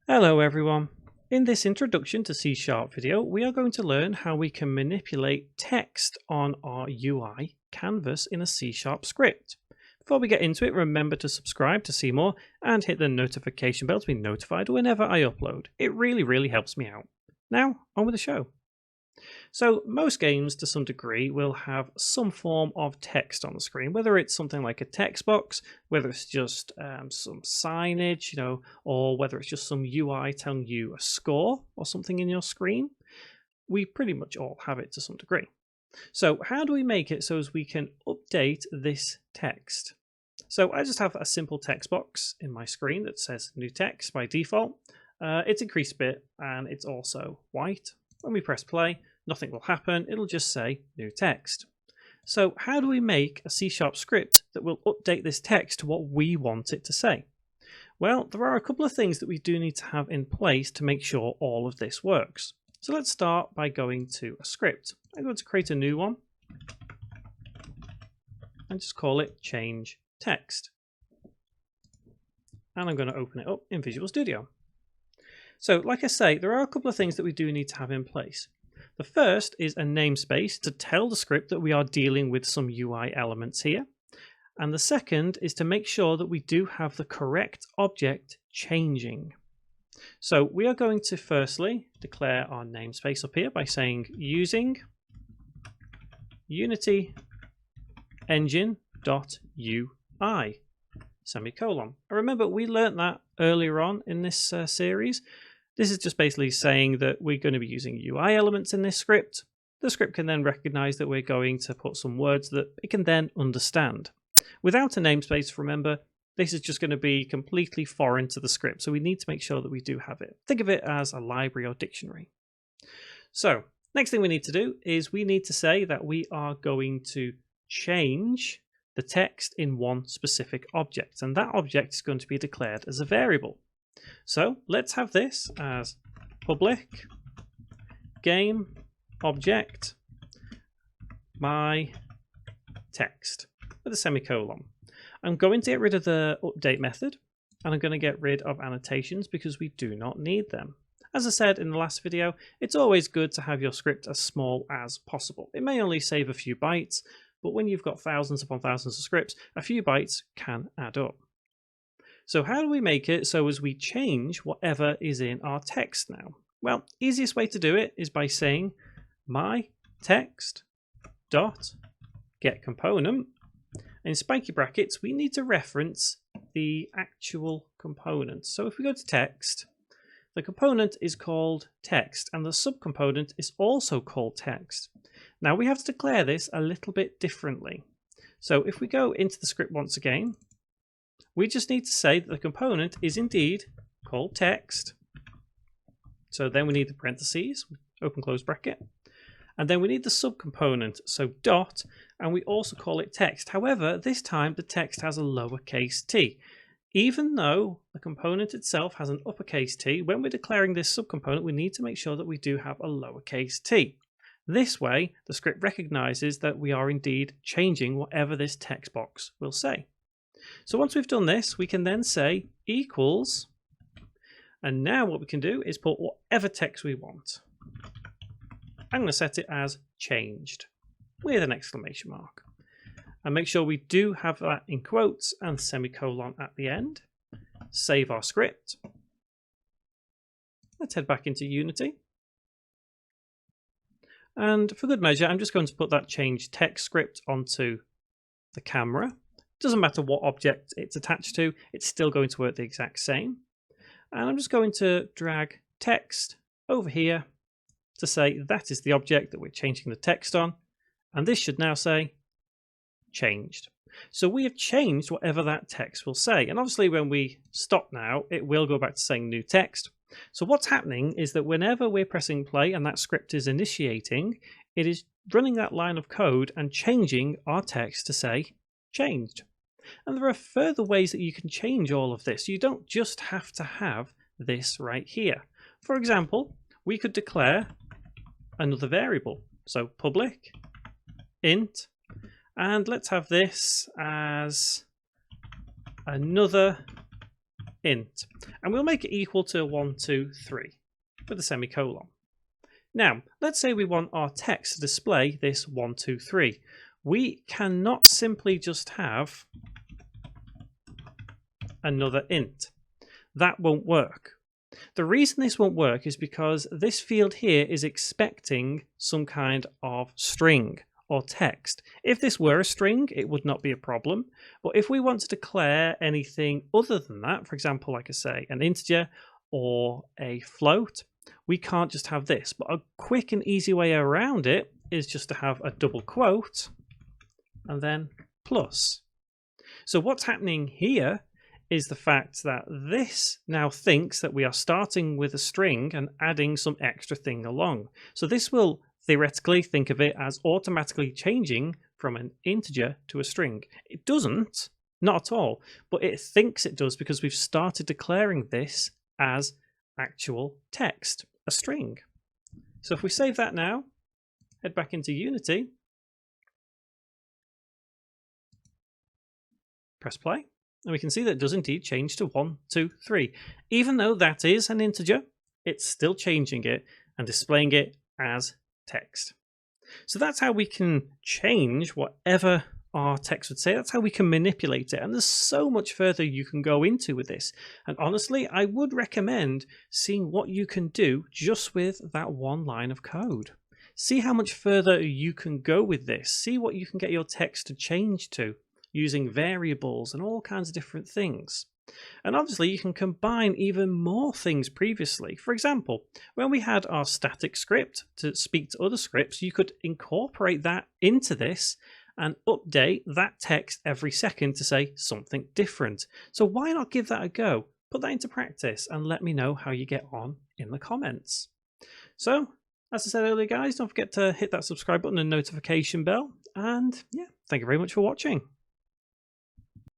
Hello everyone. In this introduction to C# video, we are going to learn how we can manipulate text on our UI canvas in a C# script. Before we get into it, remember to subscribe to see more and hit the notification bell to be notified whenever I upload. It really helps me out. Now, on with the show. So most games to some degree will have some form of text on the screen, whether it's something like a text box, whether it's just some signage, or whether it's just some UI telling you a score or something in your screen. We pretty much all have it to some degree. So how do we make it so as we can update this text? So I just have a simple text box in my screen that says new text by default. It's increased a bit and it's also white. When we press play, nothing will happen. It'll just say new text. So how do we make a C# script that will update this text to what we want it to say? Well, there are a couple of things that we do need to have in place to make sure all of this works. So let's start by going to a script. I'm going to create a new one and just call it change text. And I'm going to open it up in Visual Studio. So like I say, there are a couple of things that we do need to have in place. The first is a namespace to tell the script that we are dealing with some UI elements here. And the second is to make sure that we do have the correct object changing. So we are going to firstly declare our namespace up here by saying using Unity engine.ui semicolon. And remember, we learnt that earlier on in this series. This is just basically saying that we're going to be using UI elements in this script. The script can then recognize that we're going to put some words that it can then understand. Without a namespace, remember, this is just going to be completely foreign to the script, so we need to make sure that we do have it. Think of it as a library or dictionary. So, next thing we need to do is we need to say that we are going to change the text in one specific object, and that object is going to be declared as a variable. So let's have this as public game object my text with a semicolon. I'm going to get rid of the update method and I'm going to get rid of annotations because we do not need them. As I said in the last video, it's always good to have your script as small as possible. It may only save a few bytes, but when you've got thousands upon thousands of scripts, a few bytes can add up. So how do we make it so as we change whatever is in our text now? Well, easiest way to do it is by saying my text dot get component. In spiky brackets, we need to reference the actual component. So if we go to text, the component is called text and the subcomponent is also called text. Now we have to declare this a little bit differently. So if we go into the script once again, we just need to say that the component is indeed called text. So then we need the parentheses, open close bracket. And then we need the subcomponent, so dot, and we also call it text. However, this time the text has a lowercase t. Even though the component itself has an uppercase t, when we're declaring this subcomponent, we need to make sure that we do have a lowercase t. This way, the script recognizes that we are indeed changing whatever this text box will say. So once we've done this, we can then say equals, and now what we can do is put whatever text we want. I'm going to set it as changed with an exclamation mark. And make sure we do have that in quotes and semicolon at the end. Save our script. Let's head back into Unity. And for good measure, I'm just going to put that change text script onto the camera. Doesn't matter what object it's attached to, it's still going to work the exact same. And I'm just going to drag text over here to say that is the object that we're changing the text on. And this should now say changed. So we have changed whatever that text will say. And obviously when we stop now, it will go back to saying new text. So what's happening is that whenever we're pressing play and that script is initiating, it is running that line of code and changing our text to say changed. And there are further ways that you can change all of this. You don't just have to have this right here. For example, we could declare another variable. So public int, and let's have this as another int, and we'll make it equal to 1, 2, 3 with a semicolon. Now, let's say we want our text to display this 1, 2, 3. We cannot simply just have another int. That won't work. The reason this won't work is because this field here is expecting some kind of string or text. If this were a string, it would not be a problem. But if we want to declare anything other than that, for example, like I say, an integer or a float, we can't just have this. But a quick and easy way around it is just to have a double quote and then plus. So what's happening here is the fact that this now thinks that we are starting with a string and adding some extra thing along. So this will theoretically think of it as automatically changing from an integer to a string. It doesn't, not at all, but it thinks it does because we've started declaring this as actual text, a string. So if we save that now, head back into Unity, press play, and we can see that it does indeed change to 1, 2, 3. Even though that is an integer, it's still changing it and displaying it as text. So that's how we can change whatever our text would say. That's how we can manipulate it. And there's so much further you can go into with this. And honestly, I would recommend seeing what you can do just with that one line of code. See how much further you can go with this. See what you can get your text to change to using variables and all kinds of different things. And obviously you can combine even more things previously. For example, when we had our static script to speak to other scripts, you could incorporate that into this and update that text every second to say something different. So why not give that a go? Put that into practice and let me know how you get on in the comments. So, as I said earlier, guys, don't forget to hit that subscribe button and notification bell. And yeah, thank you very much for watching.